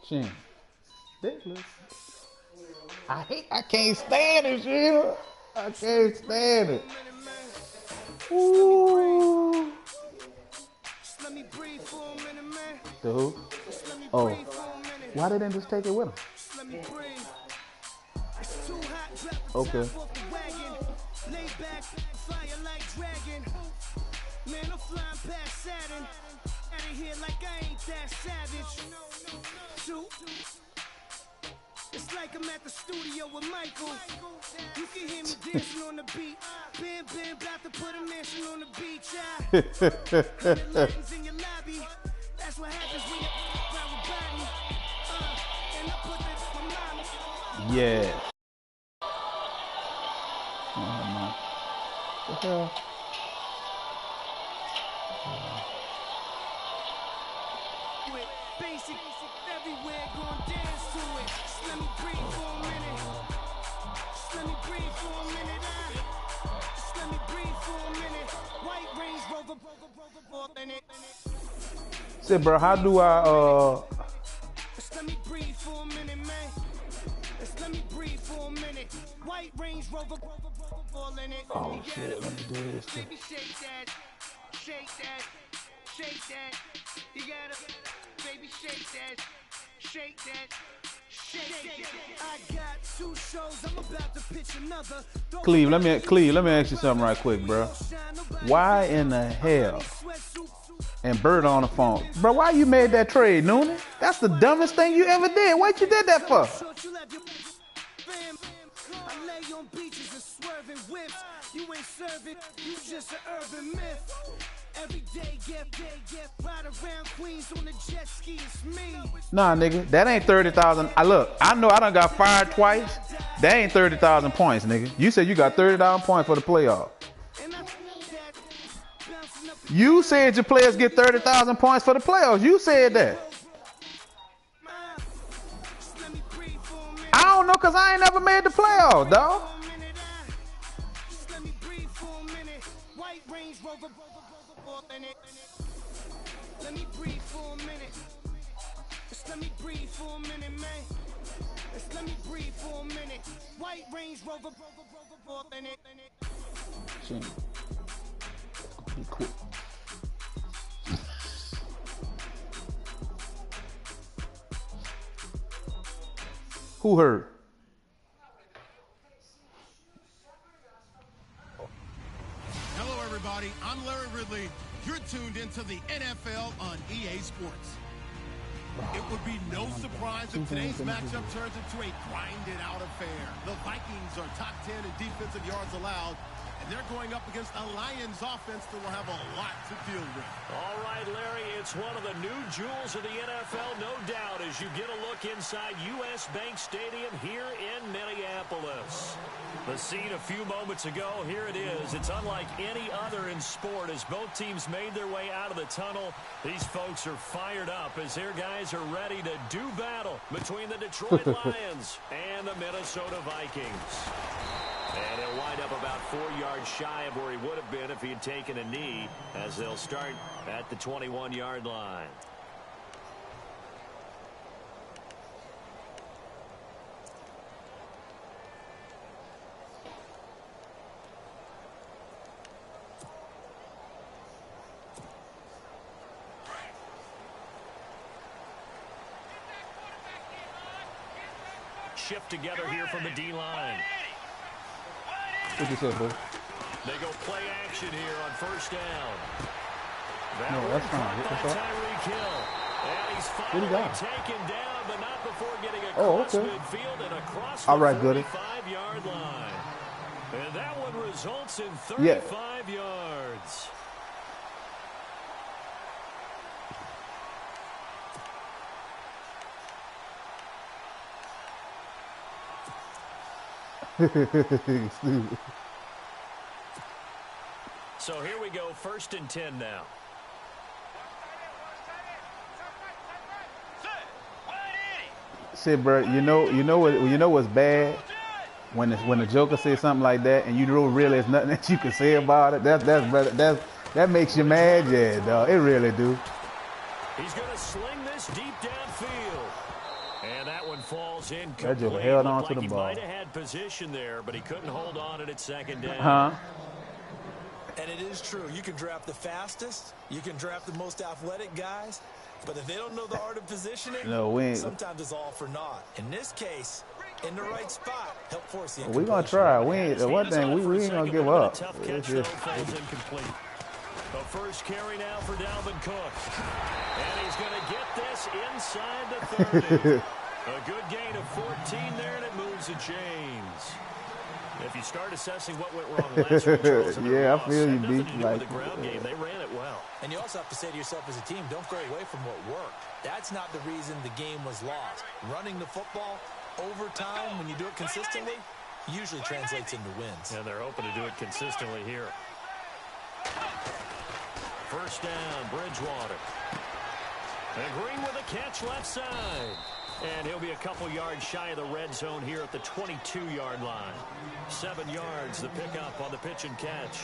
Shit. I can't stand it, shit. I can't stand it. Ooh. The who? Oh. Why didn't they just take it with them? Okay. Man, I'm flying past Saturn. Out of here like I ain't that savage. Shoot. It's like I'm at the studio with Michael. You can hear me dancing on the beat. Bam, bam, about to put a mansion on the beach. In your lobby. That's what happens when you around with body. And I put that for my mom. Yeah. Oh, man. What the hell? Basic everywhere, going dance to it. Just let me breathe for a minute. Just let me breathe for a minute. Just let me breathe for a minute. White Range Rover in it. Say, bro, how do I Just let me breathe for a minute, man. Just let me breathe for a minute. White Range Rover in it. Oh shit, let me do this. Baby, shake that. Shake that. Shake that. You gotta, baby, shake that, shake that, shake that. I got 2 shows, I'm about to pitch another. Cleve, let me ask you something right quick, bro. Why in the hell? And Bird on the phone, bro. Why you made that trade, Noonan? That's the dumbest thing you ever did. What you did that for? I lay on beaches and swerving whips. You ain't serving, you just an urban myth. Every day, get right around Queens on the jet ski, it's me. Nah, nigga, that ain't 30,000. Look, I know I done got fired twice. That ain't 30,000 points, nigga. You said you got 30,000 points for the playoff. You said your players get 30,000 points for the playoffs. You said that. I don't know, cause I ain't never made the playoffs, dog. Let me breathe for a minute. Just let me breathe for a minute, man. Just let me breathe for a minute. White Range Rover in it. Be quick. Who heard? Hello, everybody. I'm Larry Ridley. You're tuned into the NFL on EA Sports. It would be no surprise if today's matchup turns into a grinded-out affair. The Vikings are top 10 in defensive yards allowed, and they're going up against a Lions offense that will have a lot to deal with. All right, Larry, it's one of the new jewels of the NFL, no doubt, as you get a look inside U.S. Bank Stadium here in Minneapolis. The scene a few moments ago, here it is. It's unlike any other in sport as both teams made their way out of the tunnel. These folks are fired up as their guys are ready to do battle between the Detroit Lions and the Minnesota Vikings. And he'll wind up about 4 yards shy of where he would have been if he had taken a knee, as they'll start at the 21-yard line. Shift together here from the D-line. What you say, bro? They go play action here on first down. No, that's fine. Tyreek Hill. And he's finally taken down, but not before getting across midfield and across the 35-yard line. And that one results in 35 yards. So here we go, 1st and 10 now. See, bro, you know what's bad when the Joker says something like that, and you don't realize nothing that you can say about it. That makes you mad, yeah, dog. It really do. He's going to sling this deep downfield. And that one falls in complete. That just held on to the he ball. might have had position there, but he couldn't hold on at second down. Huh? And it is true. You can draft the fastest. You can draft the most athletic guys. But if they don't know the art of positioning, sometimes it's all for naught. In this case, in the right spot, help force the We're going to try. We ain't going to give up. It's just incomplete. The first carry now for Dalvin Cook. And he's going to get this inside the 30. A good gain of 14 there, and it moves the chains. If you start assessing what went wrong last week, Charles, yeah, I feel you, B. Like the ground game, they ran it well. And you also have to say to yourself as a team, don't go away from what worked. That's not the reason the game was lost. Running the football over time, when you do it consistently, usually translates into wins. And they're hoping to do it consistently here. First down, Bridgewater. And Green with a catch left side. And he'll be a couple yards shy of the red zone here at the 22-yard line. 7 yards, the pickup on the pitch and catch.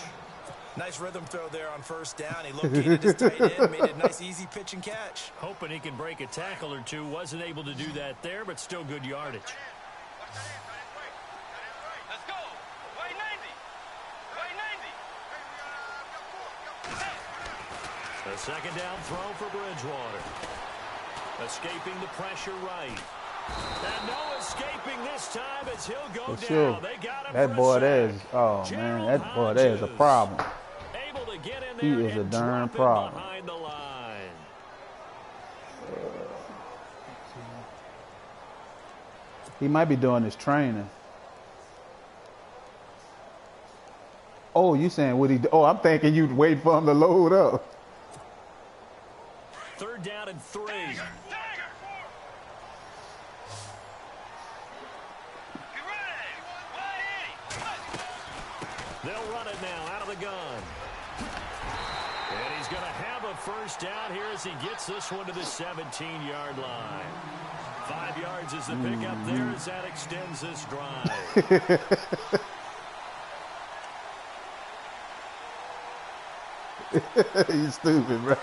Nice rhythm throw there on first down. He located his tight end, made it a nice, easy pitch and catch. Hoping he can break a tackle or two. Wasn't able to do that there, but still good yardage. Let's go. Way 90. A second down throw for Bridgewater. Escaping the pressure right. And no escaping this time as he'll go down. They got him that boy there is, oh man, that boy there is a problem. Able to get in He there is a and darn drop him problem. behind the line. He might be doing his training. Oh, you saying what he do? Oh, I'm thinking you'd wait for him to load up. Third down and 3. They'll run it now out of the gun. And he's going to have a first down here as he gets this one to the 17-yard line. 5 yards is the pickup there as that extends this drive. You stupid, bro.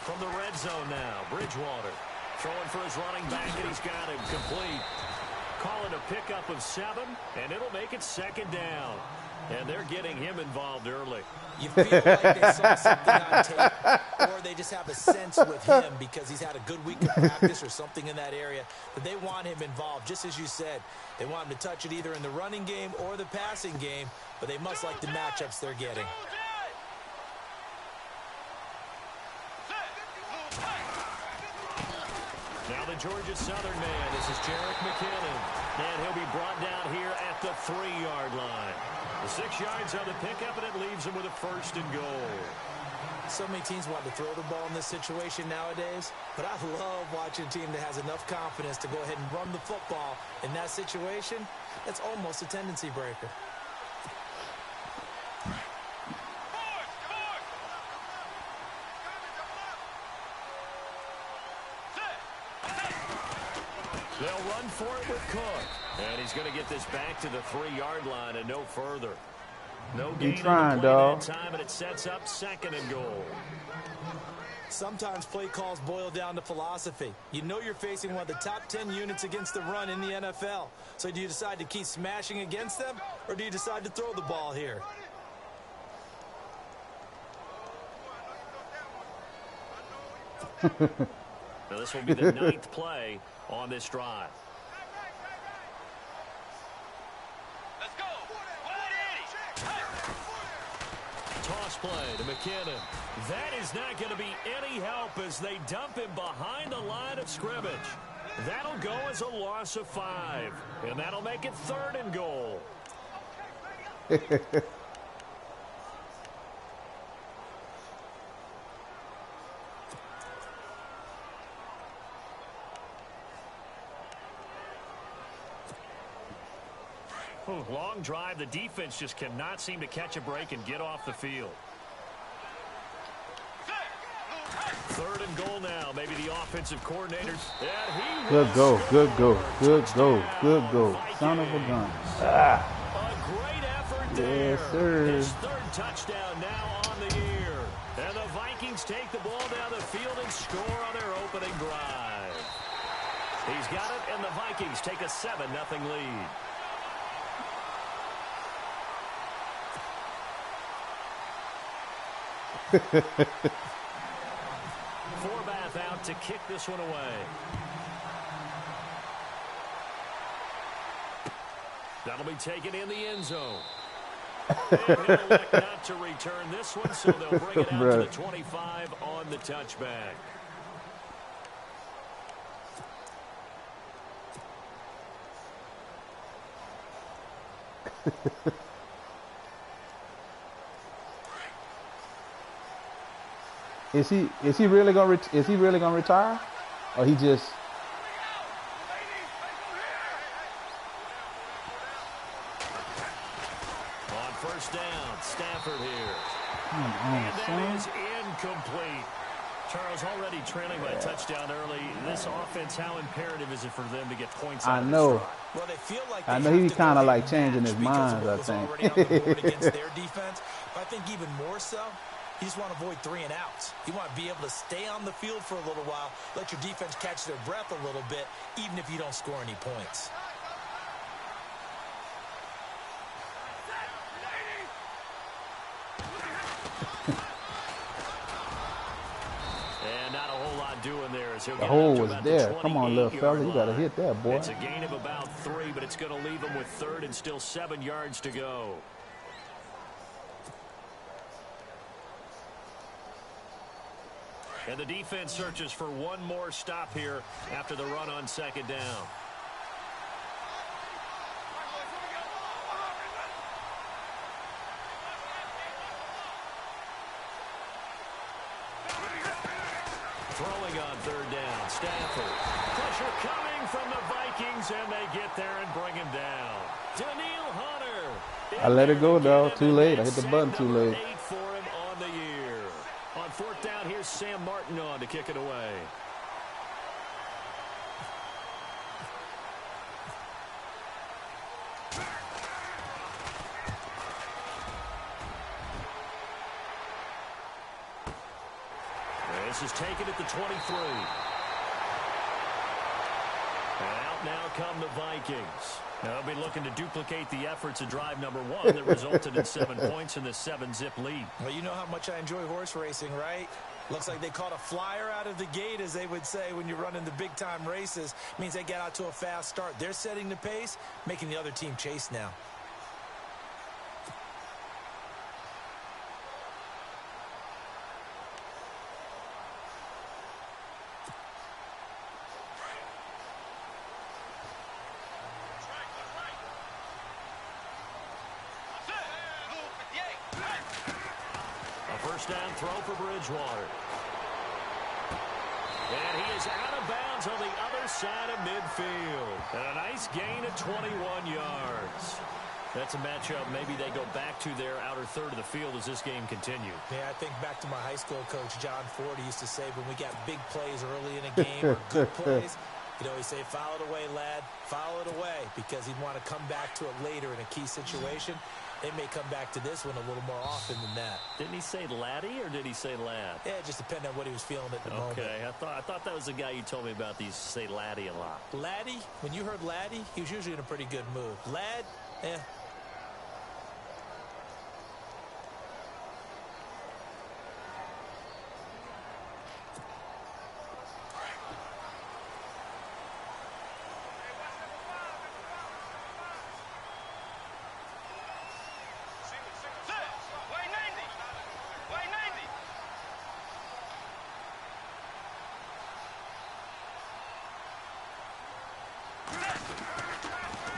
From the red zone now, Bridgewater throwing for his running back, and he's got him complete. Calling a pickup of 7, and it'll make it second down. And they're getting him involved early. You feel like they saw something on tape, or they just have a sense with him because he's had a good week of practice or something in that area that they want him involved. Just as you said, they want him to touch it either in the running game or the passing game, but they must like the matchups they're getting. Now the Georgia Southern man, this is Jerick McKinnon, and he'll be brought down here at the 3-yard line. The 6 yards on the pickup, and it leaves him with a first and goal. So many teams want to throw the ball in this situation nowadays, but I love watching a team that has enough confidence to go ahead and run the football in that situation. That's almost a tendency breaker. They'll run for it with Cook. And he's going to get this back to the 3-yard line and no further. No gain on the play that time, and it sets up second and goal. Sometimes play calls boil down to philosophy. You know you're facing one of the top 10 units against the run in the NFL. So do you decide to keep smashing against them, or do you decide to throw the ball here? Now this will be the 9th play on this drive. Let's go. Toss play to McKinnon. That is not going to be any help as they dump him behind the line of scrimmage. That'll go as a loss of 5. And that'll make it 3rd and goal. Long drive. The defense just cannot seem to catch a break and get off the field. 3rd on goal now. Maybe the offensive coordinators. Good go, good go, good go, good go. Son of a gun. A great effort there. Yes, sir. His third touchdown now on the year. And the Vikings take the ball down the field and score on their opening drive. He's got it, and the Vikings take a 7-0 lead. Forbath out to kick this one away. That'll be taken in the end zone. And he'll elect not to return this one, so they'll bring it out to the 25 on the touchback. Is he really gonna retire, or he just? On first down, Stafford here. Come on, And that son. is incomplete. Charles, already trailing by a touchdown early. This offense, how imperative is it for them to get points out I of this know. drive? Well, they feel like I they know have he's to go kind of ahead like and changing match his because mind. of I what was already on think. the board against their defense. But I think even more so, you just want to avoid 3 and outs. You want to be able to stay on the field for a little while, let your defense catch their breath a little bit, even if you don't score any points. And not a whole lot doing there. As he'll The get hole out to was about there. the Come on, little 28-yard fella, you gotta line. hit that, boy. It's a gain of about 3, but it's going to leave him with 3rd and still 7 yards to go. And the defense searches for one more stop here after the run on 2nd down. Throwing on 3rd down, Stafford. Pressure coming from the Vikings, and they get there and bring him down. Daniil Hunter. I let it go, though. Too late. I hit the button too late. 8 for him on the year. On 4th down, here's Sam Martin on to kick it away. This is taken at the 23. And out now come the Vikings. They'll be looking to duplicate the efforts of drive number 1 that resulted in 7 points in the 7-zip lead. Well, you know how much I enjoy horse racing, right? Looks like they caught a flyer out of the gate, as they would say when you're running the big-time races. Means they get out to a fast start. They're setting the pace, making the other team chase now. First down throw for Bridgewater. And he is out of bounds on the other side of midfield. And a nice gain of 21 yards. That's a matchup maybe they go back to their outer third of the field as this game continues. Yeah, I think back to my high school coach, John Ford. He used to say when we got big plays early in a game or good plays, he'd always say, foul it away, lad, foul it away, because he'd want to come back to it later in a key situation. They may come back to this one a little more often than that. Didn't he say laddie or did he say lad? Yeah, it just depended on what he was feeling at the moment. Okay, I thought that was the guy you told me about. He used to say laddie a lot. Laddie, when you heard laddie, he was usually in a pretty good mood. Lad,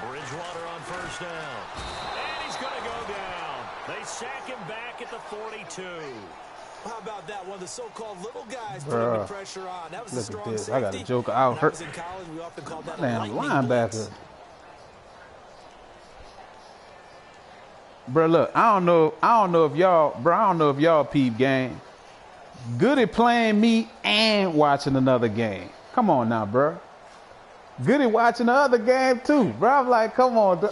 Bridgewater on first down. And he's going to go down. They sack him back at the 42. How about that? One of the so-called little guys putting the pressure on. That was a strong safety. I got a joker out. When I was in college, we often called that a Damn lightning blitz. linebacker. Bro, look, I don't know if y'all peep game, Good at playing me and watching another game. Come on now, bro. Good at watching the other game too, bro. I'm like, come on.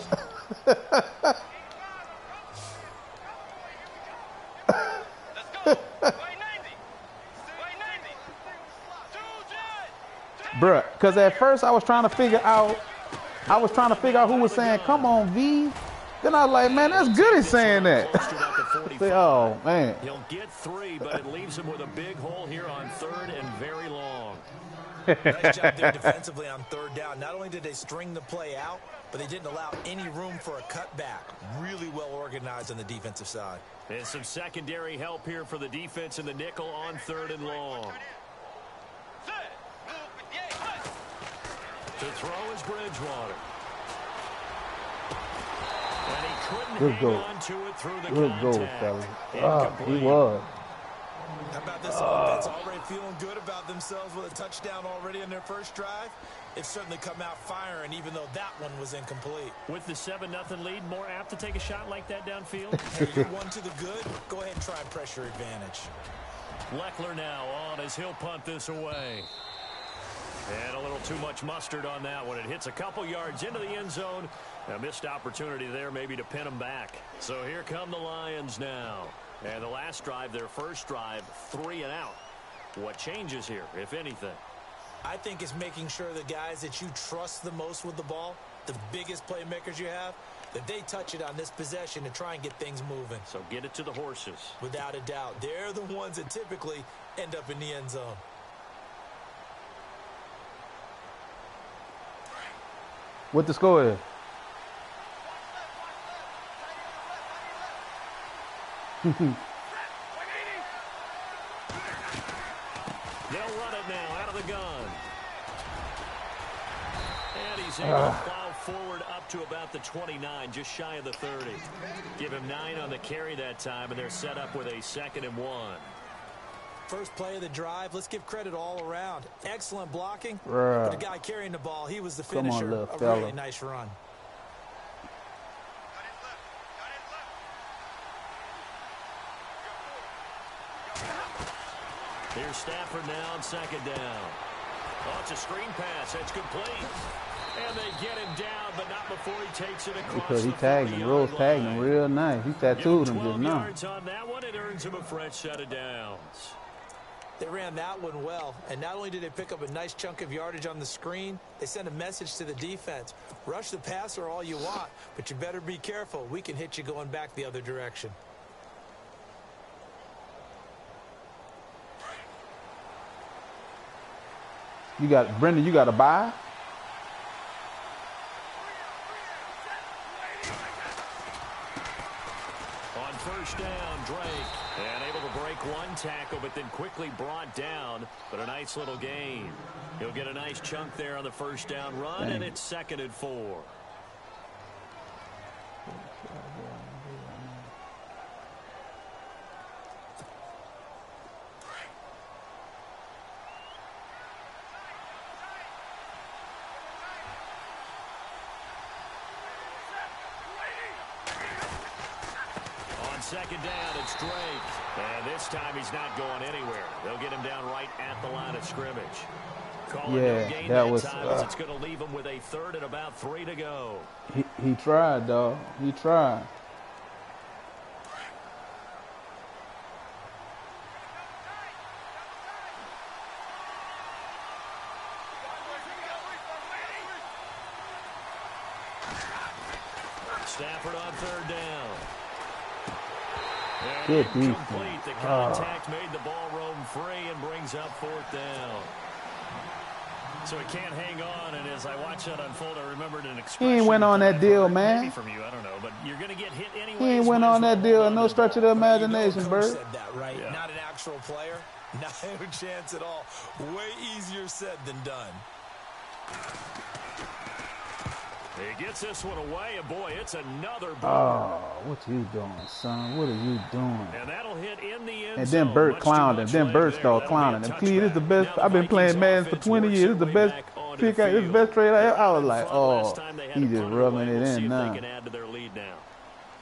Bruh, because at first I was trying to figure out who was saying, come on, V. Then I was like, man, that's good at saying that. Say, oh, man. He'll get 3, but it leaves him with a big hole here on 3rd and very long. Nice job there defensively on 3rd down. Not only did they string the play out, but they didn't allow any room for a cutback. Really well organized on the defensive side. And some secondary help here for the defense in the nickel on 3rd and long. To throw is Bridgewater. And he couldn't hang on to it through the contact. Good goal, fellas. He was. How about this offense already feeling good about themselves with a touchdown already in their first drive? They've certainly come out firing, even though that one was incomplete. With the 7-0 lead, more apt to take a shot like that downfield? Hey, you're one to the good. Go ahead and try and pressure advantage. Leckler now on as he'll punt this away. And a little too much mustard on that one. It hits a couple yards into the end zone. A missed opportunity there maybe to pin them back. So here come the Lions now. And the last drive, their first drive, 3 and out. What changes here, if anything? I think it's making sure the guys that you trust the most with the ball, the biggest playmakers you have, that they touch it on this possession to try and get things moving. So get it to the horses. Without a doubt. They're the ones that typically end up in the end zone. What the score is? They'll run it now out of the gun. And he's able to plow forward up to about the 29, just shy of the 30. Give him 9 on the carry that time, and they're set up with a 2nd and 1. First play of the drive, let's give credit all around. Excellent blocking. Bruh. But the guy carrying the ball, he was the Come finisher. on, little A fella. really nice run. Here's Stafford now on 2nd down. Oh, it's a screen pass. That's complete. And they get him down, but not before he takes it across Because he the tagged him. 40-yard Rose tagged line. him real nice. He tattooed him just 12 now. yards on that one. It earns him a fresh set of downs. They ran that one well, and not only did they pick up a nice chunk of yardage on the screen, they sent a message to the defense. Rush the passer all you want, but you better be careful. We can hit you going back the other direction. Brendan, you got to buy? On 1st down, Drake. And able to break one tackle, but then quickly brought down. But a nice little gain. He'll get a nice chunk there on the 1st down run, and it's 2nd and 4. On 2nd down, it's Drake. And this time he's not going anywhere. They'll get him down right at the line of scrimmage. Call it no gain that was. time as it's going to leave him with a 3rd and about 3 to go. He tried, dog. He tried. Stafford on 3rd down. And Good incomplete. defense. The contact made the ball roam free and brings up 4th down. So he can't hang on, and as I watch that unfold, I remembered an expression. He ain't went on that deal, maybe man. from you, I don't know, but you're going to get hit anyway. He ain't went on that deal. No stretch of the imagination, Coach Bert. said that, right? Yeah. Not an actual player. Not a chance at all. Way easier said than done. He gets this one away, and boy, it's another ball. Oh, what you doing, son? What are you doing? And that'll hit in the end And zone. then Bert Much clowned too him. much Then leg Bert there. started That'll be clowning a him. Clee, this is the touchback. best. Now I've been playing Vikings Madden for offense 20 works years. This is their the way best back onto kick the out. This is the field. best trade. I was They like, fought last oh, time they had he to just punt it rubbing away. it We'll see in if they now. can add to their lead now.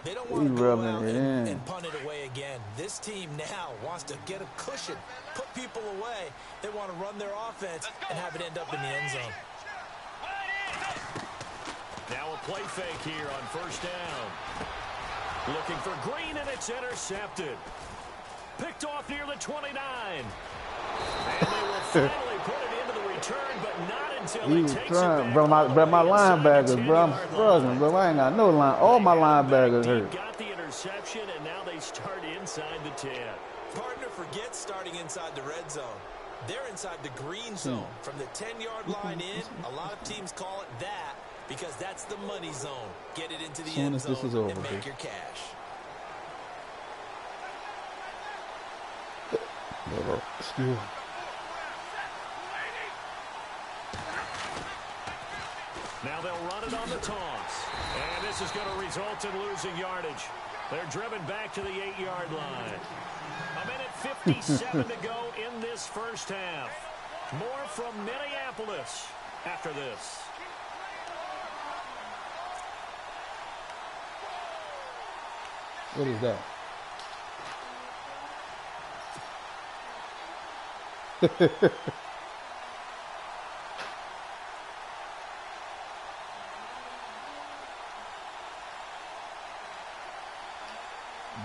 They don't want to go out it and punt it away again. This team now wants to get a cushion, put people away. They want to run their offense and have it end up in the end zone. Now a play fake here on first down. Looking for Green, and it's intercepted. Picked off near the 29. And they will finally put it into the return, but not until he takes it back. Bro, my linebackers, bro, I'm struggling, bro. I ain't got no line. All my linebackers hurt. Got the interception, and now they start inside the 10. Partner forgets starting inside the red zone. They're inside the green zone. From the 10-yard line in, a lot of teams call it that because that's the money zone. Get it into the end zone and make your cash. Excuse me. Now they'll run it on the toss. And this is going to result in losing yardage. They're driven back to the 8-yard line. A minute 57 to go in this first half. More from Minneapolis after this. What is that?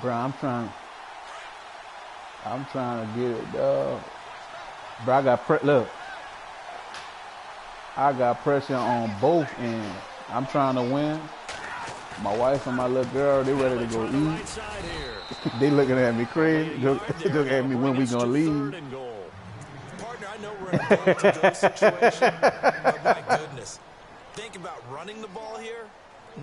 Bro, I'm trying to get it, dog. Bro, I got pressure on both ends. I'm trying to win. My wife and my little girl, they ready to go eat. They looking at me crazy. Look at me when we gonna leave. Partner, I know we're in a goal-to-go situation, but my goodness, think about running the ball here.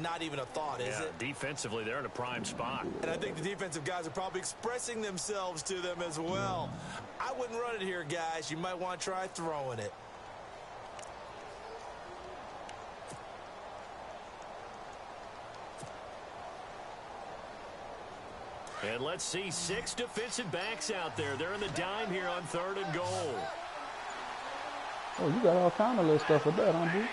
Not even a thought, is it? Defensively, they're in a prime spot. And I think the defensive guys are probably expressing themselves to them as well. I wouldn't run it here, guys. You might want to try throwing it. And let's see 6 defensive backs out there. They're in the dime here on 3rd and goal. Oh, you got all kind of little stuff with that, huh, dude?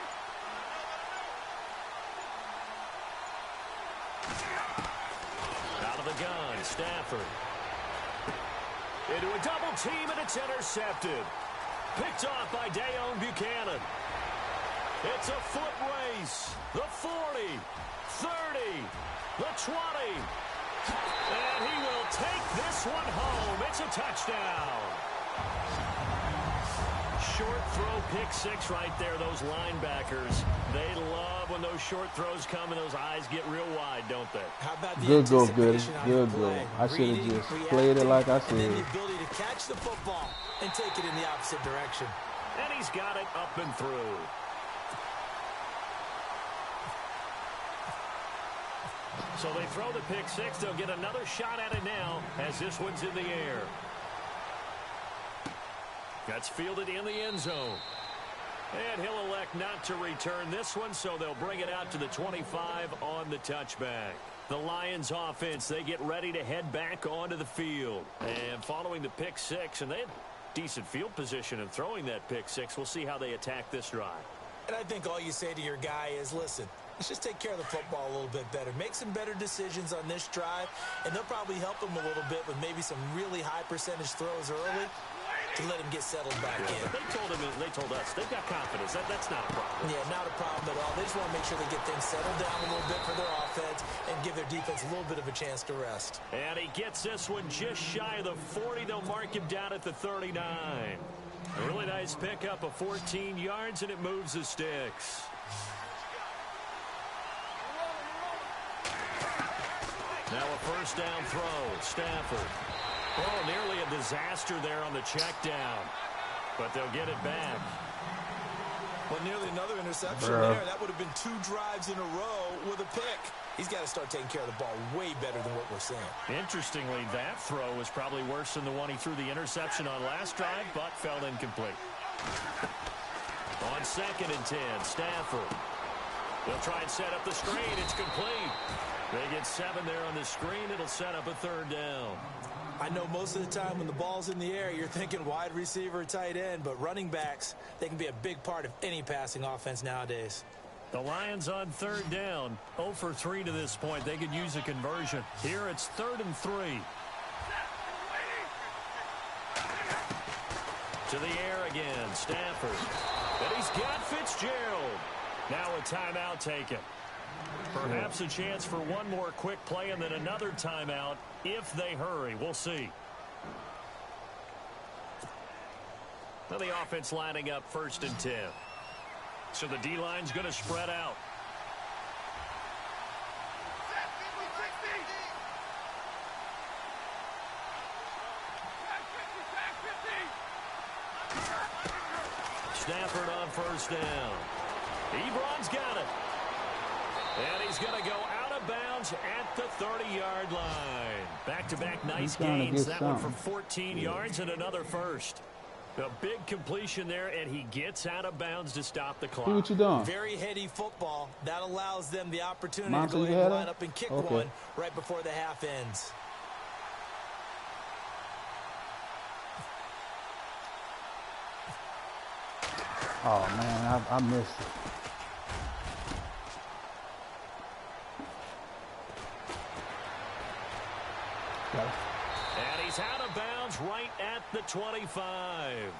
Out of the gun, Stafford. Into a double team, and it's intercepted. Picked off by Dayon Buchanan. It's a foot race. The 40, 30, the 20. And he will take this one home. It's a touchdown. Short throw, pick 6 right there. Those linebackers, they love when those short throws come and those eyes get real wide, don't they? How about the good goal, good anticipation goal. I should have just played it like I said. And then the ability to catch the football and take it in the opposite direction. And he's got it up and through. So they throw the pick 6. They'll get another shot at it now as this one's in the air. That's fielded in the end zone. And he'll elect not to return this one, so they'll bring it out to the 25 on the touchback. The Lions offense, they get ready to head back onto the field. And following the pick 6, and they had decent field position in throwing that pick 6. We'll see how they attack this drive. And I think all you say to your guy is, listen, let's just take care of the football a little bit better. Make some better decisions on this drive, and they'll probably help him a little bit with maybe some really high percentage throws early to let him get settled back in. But they told us they've got confidence. That's not a problem. Yeah, not a problem at all. They just want to make sure they get things settled down a little bit for their offense and give their defense a little bit of a chance to rest. And he gets this one just shy of the 40. They'll mark him down at the 39. A really nice pickup of 14 yards, and it moves the sticks. Now a first down throw. Stafford. Oh, nearly a disaster there on the check down. But they'll get it back. Well, nearly another interception there. That would have been 2 drives in a row with a pick. He's got to start taking care of the ball way better than what we're seeing. Interestingly, that throw was probably worse than the one he threw the interception on last drive, but fell incomplete. On 2nd and 10, Stafford. They'll try and set up the screen. It's complete. They get 7 there on the screen. It'll set up a 3rd down. I know most of the time when the ball's in the air, you're thinking wide receiver, tight end, but running backs, they can be a big part of any passing offense nowadays. The Lions on 3rd down. 0 for 3 to this point. They could use a conversion. Here it's 3rd and 3. To the air again. Stafford. And he's got Fitzgerald. Now a timeout taken. Perhaps a chance for one more quick play and then another timeout if they hurry. We'll see. Now the offense lining up 1st and 10. So the D-line's going to spread out. Stafford on 1st down. Ebron's got it. And he's going to go out of bounds at the 30-yard line. Back-to-back nice gains. That one for 14 yards and another first. A big completion there, and he gets out of bounds to stop the clock. See what you doing? Very heady football. That allows them the opportunity to go ahead and line up and kick one right before the half ends. Oh, man, I missed it. Got it. And he's out of bounds right at the 25.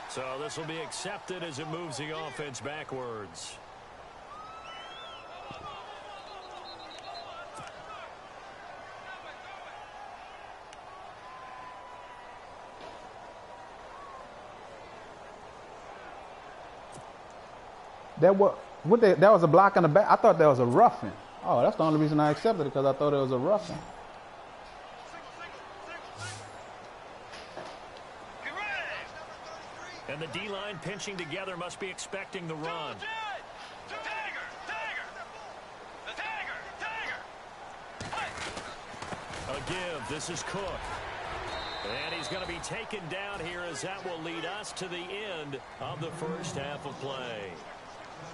So this will be accepted as it moves the offense backwards. That was a block in the back. I thought that was a roughing. Oh, that's the only reason I accepted it, because I thought it was a roughing. And the D-line pinching together must be expecting the run. A give. This is Cook. And he's going to be taken down here as that will lead us to the end of the first half of play.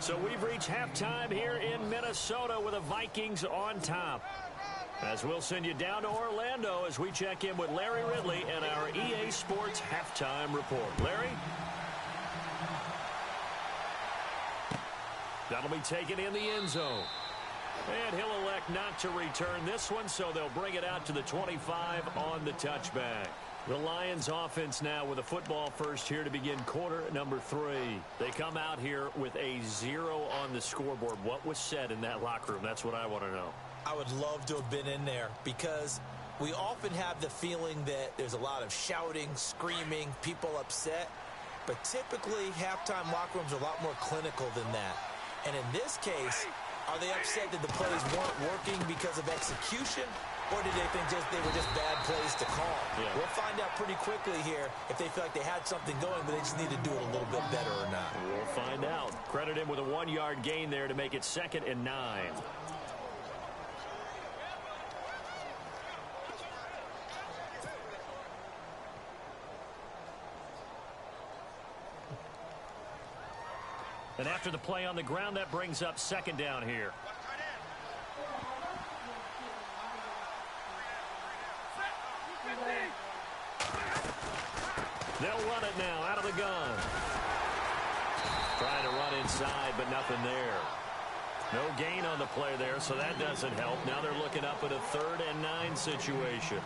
So we've reached halftime here in Minnesota with the Vikings on top. As we'll send you down to Orlando as we check in with Larry Ridley and our EA Sports Halftime Report. Larry? That'll be taken in the end zone. And he'll elect not to return this one, so they'll bring it out to the 25 on the touchback. The Lions offense now with a football first here to begin quarter number 3. They come out here with a 0 on the scoreboard. What was said in that locker room? That's what I want to know. I would love to have been in there because we often have the feeling that there's a lot of shouting, screaming, people upset. But typically, halftime locker rooms are a lot more clinical than that. And in this case, are they upset that the plays weren't working because of execution? Or did they think they were just bad plays to call? Yeah. We'll find out pretty quickly here if they feel like they had something going, but they just need to do it a little bit better or not. We'll find out. Credit him with a 1-yard gain there to make it 2nd and 9. And after the play on the ground, that brings up 2nd down here. They'll run it now out of the gun. Trying to run inside, but nothing there. No gain on the play there, so that doesn't help. Now they're looking up at a 3rd and 9 situation.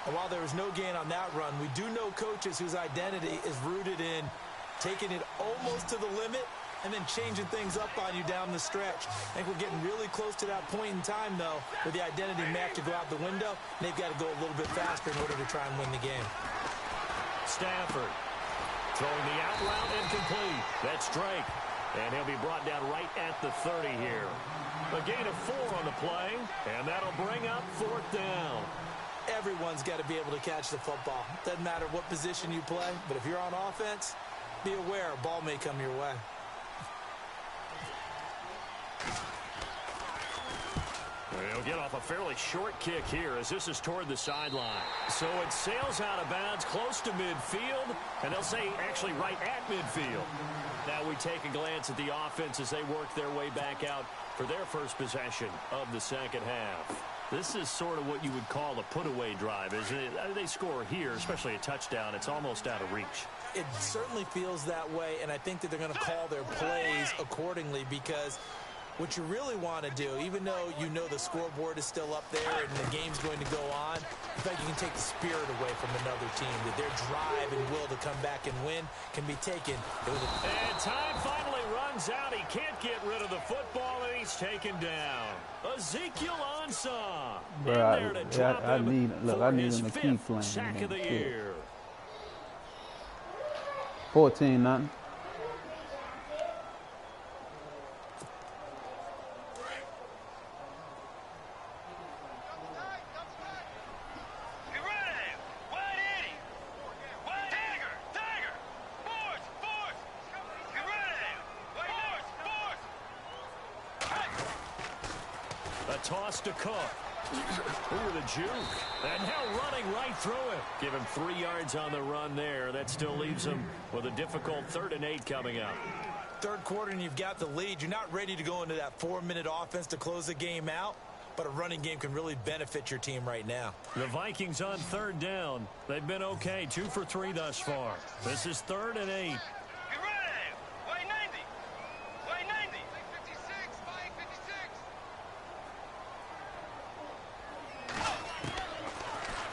And while there was no gain on that run, we do know coaches whose identity is rooted in taking it almost to the limit and then changing things up on you down the stretch. I think we're getting really close to that point in time, though, where the identity may have to go out the window, and they've got to go a little bit faster in order to try and win the game. Stafford throwing the out route incomplete. That's Drake. And he'll be brought down right at the 30 here. A gain of 4 on the play, and that'll bring up 4th down. Everyone's got to be able to catch the football. Doesn't matter what position you play, but if you're on offense, be aware a ball may come your way. He'll get off a fairly short kick here as this is toward the sideline. So it sails out of bounds close to midfield, and they'll say actually right at midfield. Now we take a glance at the offense as they work their way back out for their first possession of the second half. This is sort of what you would call a put-away drive, isn't it? They score here, especially a touchdown. It's almost out of reach. It certainly feels that way, and I think that they're going to call their plays accordingly, because what you really want to do, even though you know the scoreboard is still up there and the game's going to go on, in fact, you can take the spirit away from another team, that their drive and will to come back and win can be taken. And time finally runs out. He can't get rid of the football, and he's taken down. Ezekiel Ansah in there to drop him for his fifth sack of the year. 14-0. Toss to Cook. Ooh, the juke. And now running right through it. Give him 3 yards on the run there. That still leaves him with a difficult 3rd and 8 coming up. Third quarter and you've got the lead. You're not ready to go into that 4-minute offense to close the game out, but a running game can really benefit your team right now. The Vikings on 3rd down. They've been okay. 2 for 3 thus far. This is 3rd and 8.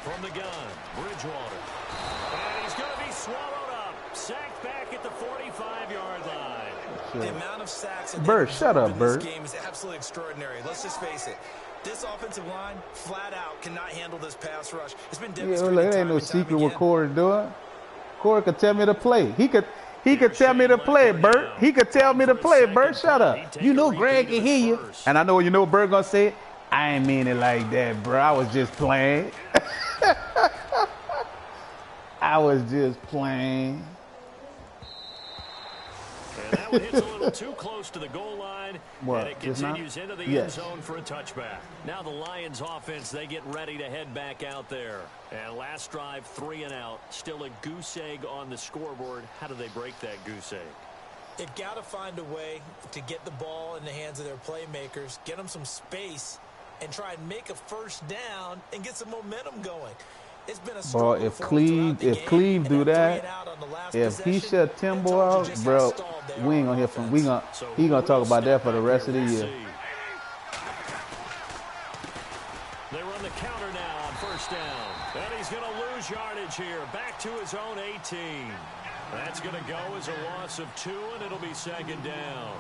From the gun, Bridgewater. And he's going to be swallowed up. Sacked back at the 45-yard line. Sure. The amount of sacks that Bert, shut up, in Bert. this game is absolutely extraordinary. Let's just face it. This offensive line, flat out, cannot handle this pass rush. It's been demonstrated. Yeah, look, it ain't no secret what Corey's doing. Corey could tell me to play. He could tell me to play, Bert. He could tell me to play, Bert. Shut up. You know Greg can hear you. And I know you know what Bert gonna say. I ain't mean it like that, bro. I was just playing. I was just playing. And that one hits a little too close to the goal line. What, and it continues into the end zone for a touchback. Now the Lions offense, they get ready to head back out there. And last drive, 3 and out. Still a goose egg on the scoreboard. How do they break that goose egg? They've got to find a way to get the ball in the hands of their playmakers, get them some space, and try and make a first down and get some momentum going. It's been a struggle. Bro, if Cleve do that, if he shut Timbo out, bro, we ain't gonna hear from. He gonna talk about that for the rest of the year. They run the counter now on first down, and he's gonna lose yardage here. Back to his own 18. That's gonna go as a loss of 2, and it'll be 2nd down.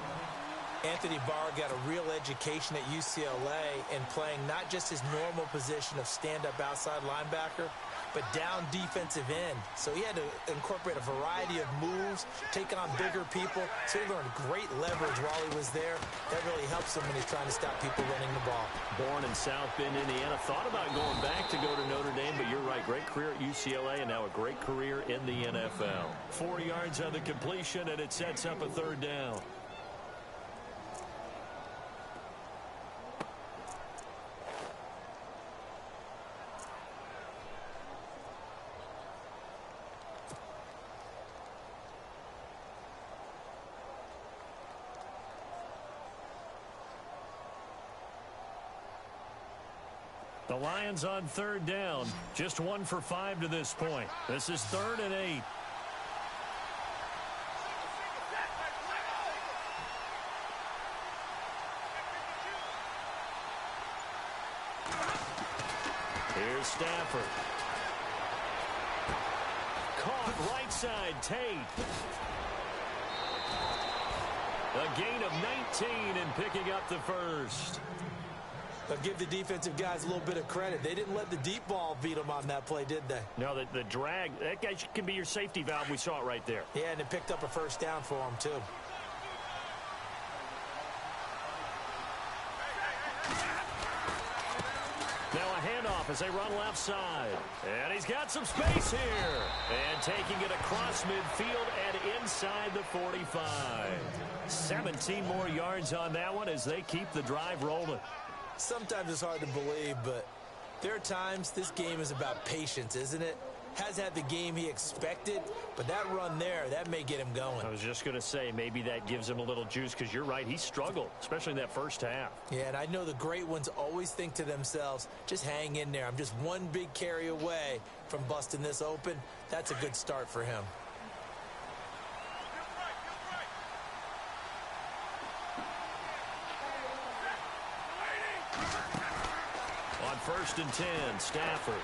Anthony Barr got a real education at UCLA in playing not just his normal position of stand-up outside linebacker, but down defensive end. So he had to incorporate a variety of moves, taking on bigger people. So he learned great leverage while he was there. That really helps him when he's trying to stop people running the ball. Born in South Bend, Indiana. Thought about going back to go to Notre Dame, but you're right. Great career at UCLA and now a great career in the NFL. 4 yards on the completion, and it sets up a 3rd down. The Lions on 3rd down. Just 1 for 5 to this point. This is 3rd and 8. Here's Stafford. Caught right side, Tate. A gain of 19 and picking up the first. But give the defensive guys a little bit of credit. They didn't let the deep ball beat them on that play, did they? No, the drag, that guy can be your safety valve. We saw it right there. Yeah, and it picked up a first down for them, too. Now a handoff as they run left side. And he's got some space here. And taking it across midfield and inside the 45. 17 more yards on that one as they keep the drive rolling. Sometimes it's hard to believe, but there are times this game is about patience, isn't it? Has had the game he expected, but that run there, that may get him going. I was just going to say, maybe that gives him a little juice, because you're right, he struggled, especially in that first half. Yeah, and I know the great ones always think to themselves, just hang in there. I'm just one big carry away from busting this open. That's a good start for him. On 1st and 10, Stafford.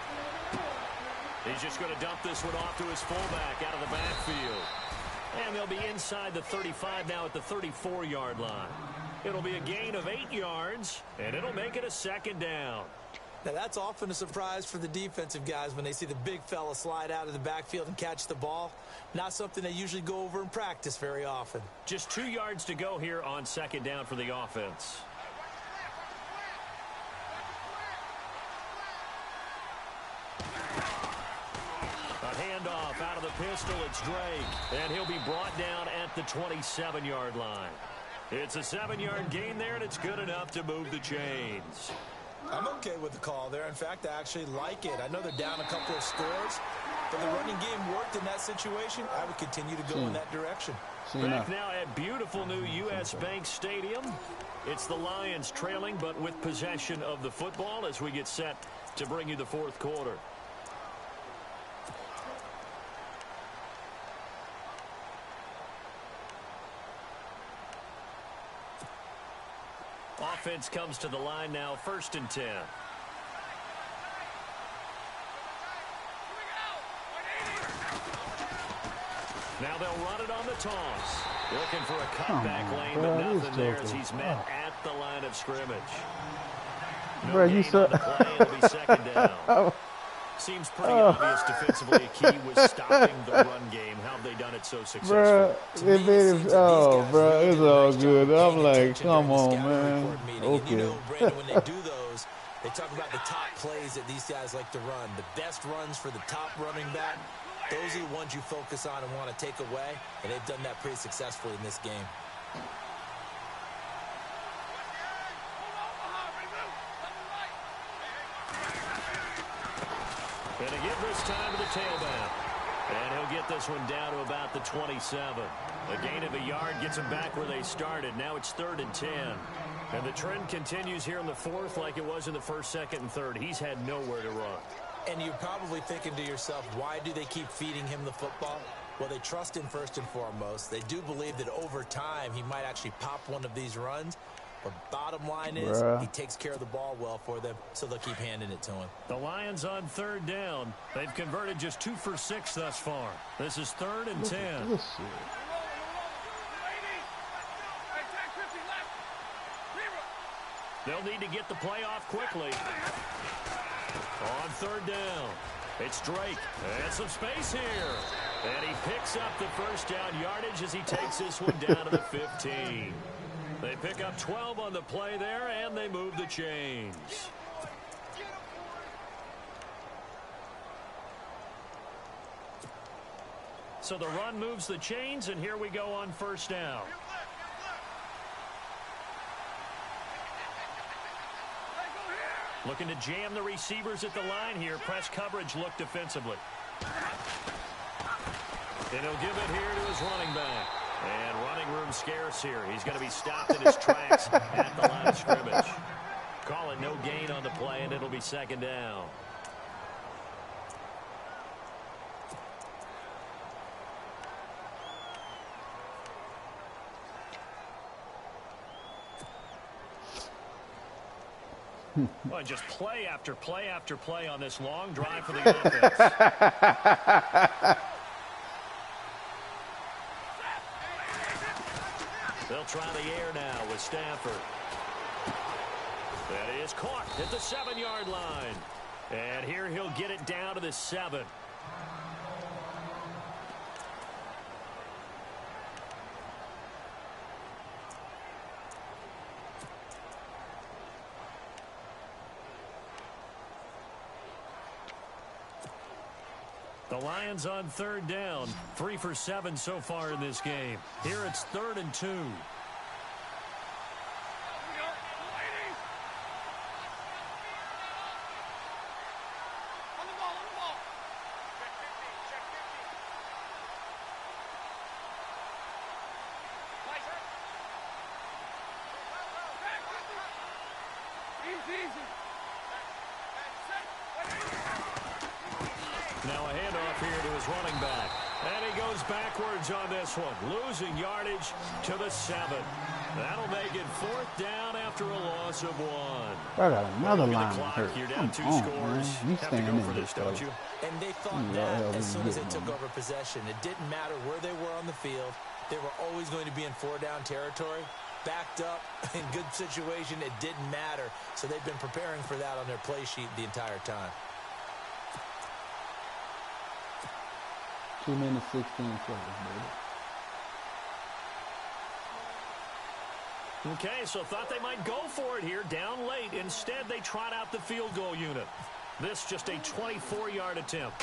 He's just going to dump this one off to his fullback out of the backfield. And they'll be inside the 35 now at the 34-yard line. It'll be a gain of 8 yards, and it'll make it a 2nd down. Now, that's often a surprise for the defensive guys when they see the big fella slide out of the backfield and catch the ball. Not something they usually go over in practice very often. Just 2 yards to go here on 2nd down for the offense. A handoff out of the pistol. It's Drake, and he'll be brought down at the 27-yard line. It's a 7-yard gain there, and it's good enough to move the chains. I'm okay with the call there. In fact, I actually like it. I know they're down a couple of scores, but the running game worked in that situation. I would continue to go in that direction. Back now at beautiful new U.S. Bank Stadium. It's the Lions trailing, but with possession of the football as we get set to bring you the 4th quarter. Offense comes to the line now, 1st and 10. Now they'll run it on the toss. Looking for a cutback lane, but nothing there as he's met at the line of scrimmage. No gain on the play, it'll be 2nd down. Seems pretty obvious defensively. A key was stopping the run game. How have they done it so successfully? It's all good. I'm like, come on, man. Okay. You know, Brandon, when they do those, they talk about the top plays that these guys like to run. The best runs for the top running back, those are the ones you focus on and want to take away, and they've done that pretty successfully in this game. And to give this time to the tailback. And he'll get this one down to about the 27. A gain of a yard gets them back where they started. Now it's 3rd and 10. And the trend continues here in the 4th like it was in the 1st, 2nd, and 3rd. He's had nowhere to run. And you're probably thinking to yourself, why do they keep feeding him the football? Well, they trust him first and foremost. They do believe that over time he might actually pop one of these runs. But bottom line is, he takes care of the ball well for them, so they'll keep handing it to him. The Lions on 3rd down. They've converted just 2 for 6 thus far. This is 3rd and 10. They'll need to get the play off quickly. On 3rd down, it's Drake. And some space here. And he picks up the 1st down yardage as he takes this one down to the 15. They pick up 12 on the play there, and they move the chains. So the run moves the chains, and here we go on 1st down. Looking to jam the receivers at the line here. Press coverage look defensively. And he'll give it here to his running back. And running room scarce here. He's going to be stopped in his tracks at the line of scrimmage. Call it no gain on the play, and it'll be 2nd down. Well, just play after play after play on this long drive for the offense. They'll try the air now with Stafford. That is caught at the 7-yard line. And here he'll get it down to the 7. The Lions on 3rd down. 3 for 7 so far in this game. Here it's 3rd and 2. Now a handoff here to his running back. And he goes backwards on this one, losing yardage to the 7. That'll make it 4th down after a loss of 1. I got another line hurt. You're down 2 Come on, scores. man. You Have to stand go in for this, this, don't you? And they thought that as soon as they took over possession. It didn't matter where they were on the field. They were always going to be in 4-down territory. Backed up, in good situation, it didn't matter. So they've been preparing for that on their play sheet the entire time. 2 minutes, 16 seconds, baby. Okay, so thought they might go for it here, down late. Instead, they trot out the field goal unit. This just a 24-yard attempt.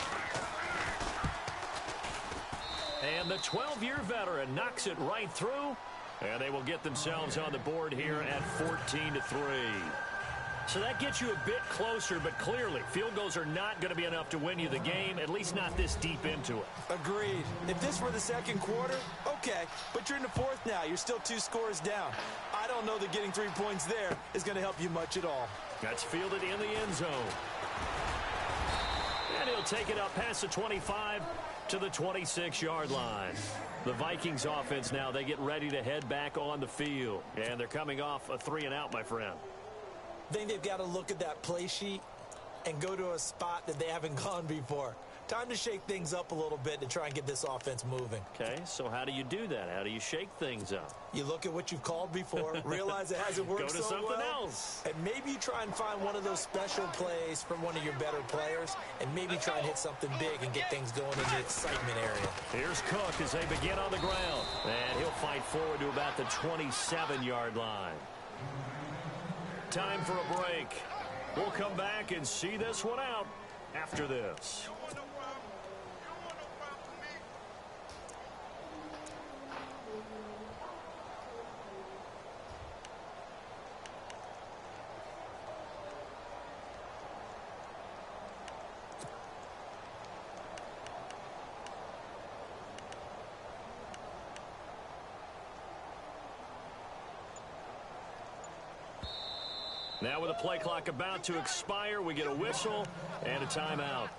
And the 12-year veteran knocks it right through, and they will get themselves on the board here at 14-3. So that gets you a bit closer, but clearly field goals are not going to be enough to win you the game, at least not this deep into it. Agreed. If this were the second quarter, okay, but you're in the 4th now. You're still 2 scores down. I don't know that getting 3 points there is going to help you much at all. That's fielded in the end zone. And he'll take it up past the 25 to the 26-yard line. The Vikings offense now, they get ready to head back on the field. And they're coming off a 3-and-out, my friend. I think they've got to look at that play sheet and go to a spot that they haven't gone before. Time to shake things up a little bit to try and get this offense moving. Okay, so how do you do that? How do you shake things up? You look at what you've called before, realize it hasn't worked Go to so something well, else. and maybe you try and find one of those special plays from one of your better players, and maybe try and hit something big and get things going in the excitement area. Here's Cook as they begin on the ground, and he'll fight forward to about the 27-yard line. Time for a break. We'll come back and see this one out after this. Now with the play clock about to expire, we get a whistle and a timeout.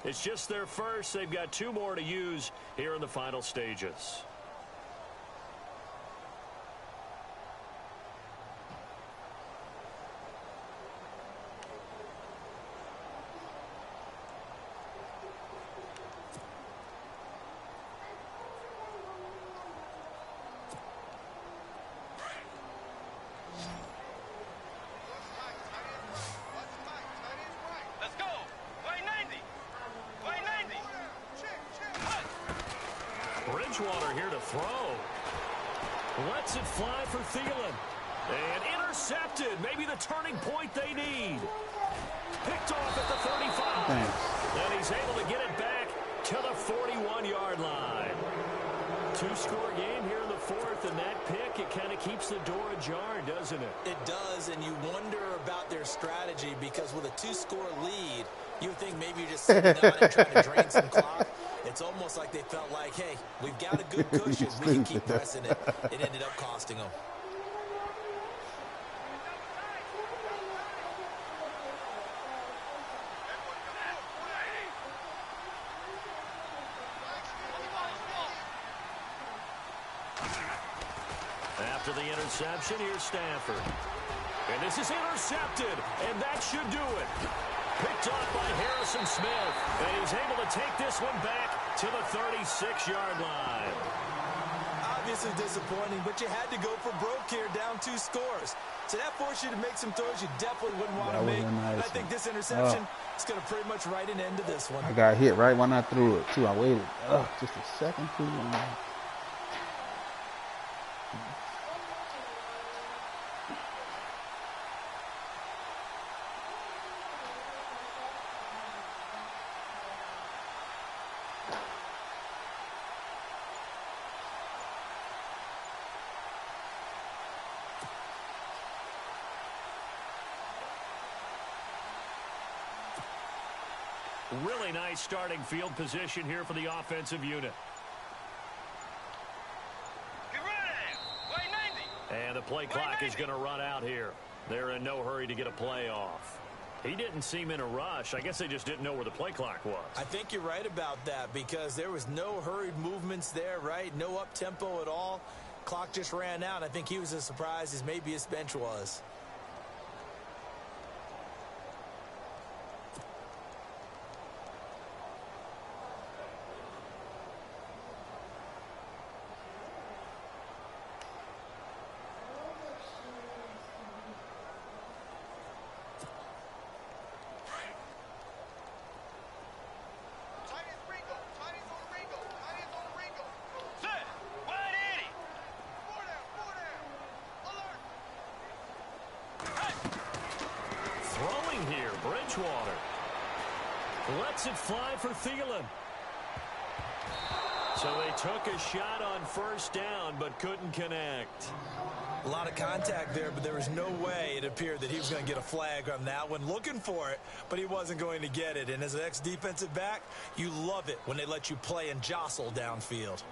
It's just their first. They've got 2 more to use here in the final stages. Bridgewater here to throw. Lets it fly for Thielen. And intercepted. Maybe the turning point they need. Picked off at the 35. And he's able to get it back to the 41-yard line. 2-score game here in the 4th, and that pick, it kind of keeps the door ajar, doesn't it? It does, and you wonder about their strategy because with a 2-score lead, you would think maybe you're just sitting on it trying to drain some clock. It's almost like they felt like, hey, we've got a good cushion. We can keep pressing it. It ended up costing them. After the interception, here's Stafford. And this is intercepted, and that should do it. Picked off by Harrison Smith, and he's able to take this one back to the 36-yard line. Obviously disappointing, but you had to go for broke here, down 2 scores. So that forced you to make some throws you definitely wouldn't want to make. Nice, I think this interception is going to pretty much write an end to this one. I got hit right when I threw it, too. I waited just a second too long. Really nice starting field position here for the offensive unit. And the play clock is going to run out here. They're in no hurry to get a play off. He didn't seem in a rush. I guess they just didn't know where the play clock was. I think you're right about that because there was no hurried movements there, right? No up-tempo at all. Clock just ran out. I think he was as surprised as maybe his bench was. Lets it fly for Thielen. So they took a shot on first down, but couldn't connect. A lot of contact there, but there was no way it appeared that he was going to get a flag on that one. Looking for it, but he wasn't going to get it. And as an ex-defensive back, you love it when they let you play and jostle downfield.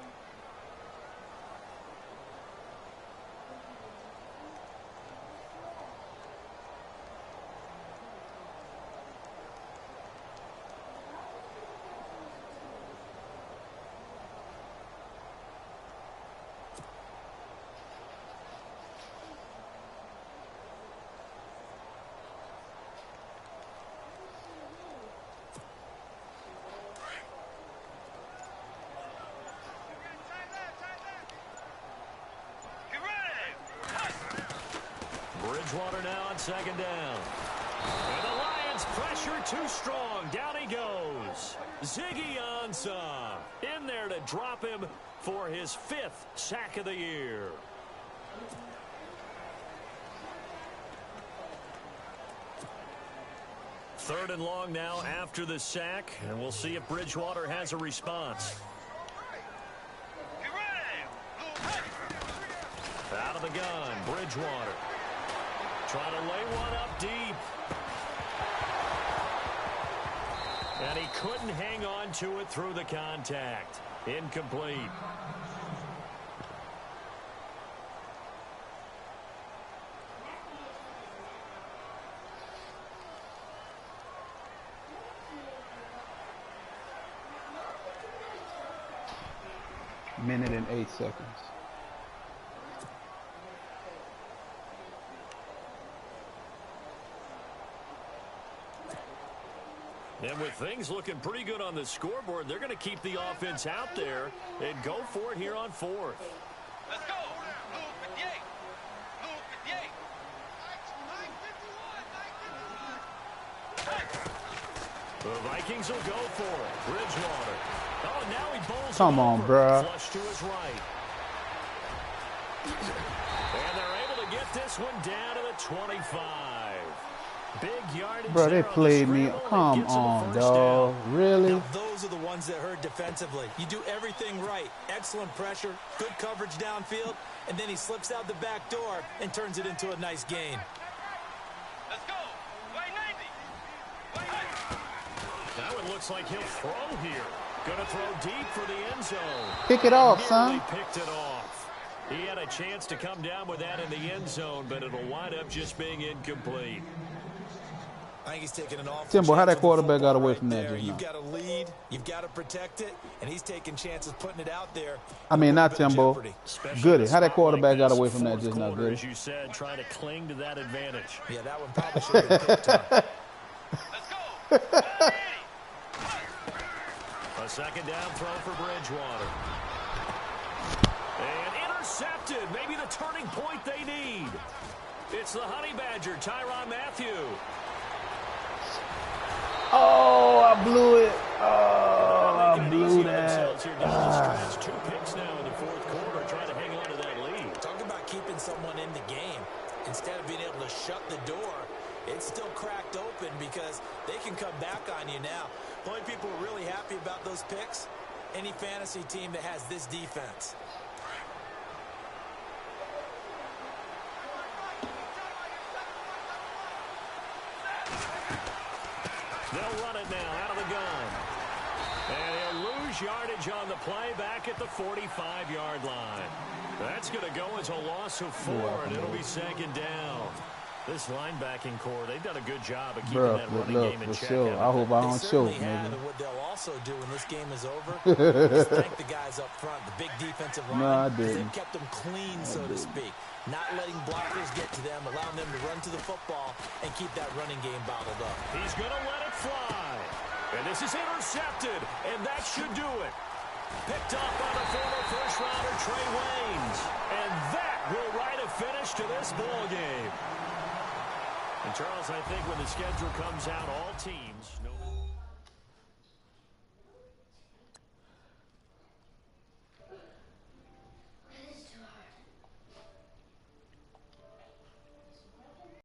Bridgewater now on second down. And the Lions pressure too strong. Down he goes. Ziggy Ansah in there to drop him for his 5th sack of the year. Third and long now after the sack, and we'll see if Bridgewater has a response. Out of the gun, Bridgewater. Trying to lay one up deep. And he couldn't hang on to it through the contact. Incomplete. Minute and 8 seconds. And with things looking pretty good on the scoreboard, they're going to keep the offense out there and go for it here on 4th. Let's go. Move 58. Move 58. The Vikings will go for it. Bridgewater. Oh, now he bowls. Come on, bruh. Flush to his right. And they're able to get this one down to the 25. Big yardage. Bro, they played me. Come on, dog. Really? Now, those are the ones that hurt defensively. You do everything right. Excellent pressure, good coverage downfield, and then he slips out the back door and turns it into a nice gain. Let's go. White 90. White 90. That one looks like he'll throw here. Gonna throw deep for the end zone. Pick it off, son. Picked it off. He had a chance to come down with that in the end zone, but it'll wind up just being incomplete. I think he's taking an awful Timbo, how that chance quarterback got away right from that there. just You've now? got to lead, you've got to protect it, and he's taking chances putting it out there. I mean, not Timbo. Goody. How that quarterback got away from that Fourth just now, quarter, Goody? as you said, trying to cling to that advantage. Yeah, that one probably should have been picked up. Let's go. 180. A second down throw for Bridgewater. And intercepted. Maybe the turning point they need. It's the Honey Badger, Tyrann Mathieu. Oh, I blew it. Oh, I blew that. Two picks now in the fourth quarter, trying to hang on to that lead. Talk about keeping someone in the game. Instead of being able to shut the door, it's still cracked open because they can come back on you now. The only people who are really happy about those picks, any fantasy team that has this defense. They'll run it now out of the gun. And he'll lose yardage on the play back at the 45-yard line. That's going to go as a loss of 4, and it'll be second down. This linebacking core, they've done a good job of keeping that running game in check. Sure. I hope I don't choke, nigga. What they'll also do when this game is over is thank the guys up front, the big defensive line. No, I didn't. They've kept them clean, so to speak. Not letting blockers get to them, allowing them to run to the football and keep that running game bottled up. He's going to let it fly. And this is intercepted, and that should do it. Picked up by the former first-rounder Trey Waynes. And that will write a finish to this ball game. And, Charles, I think when the schedule comes out, all teams know.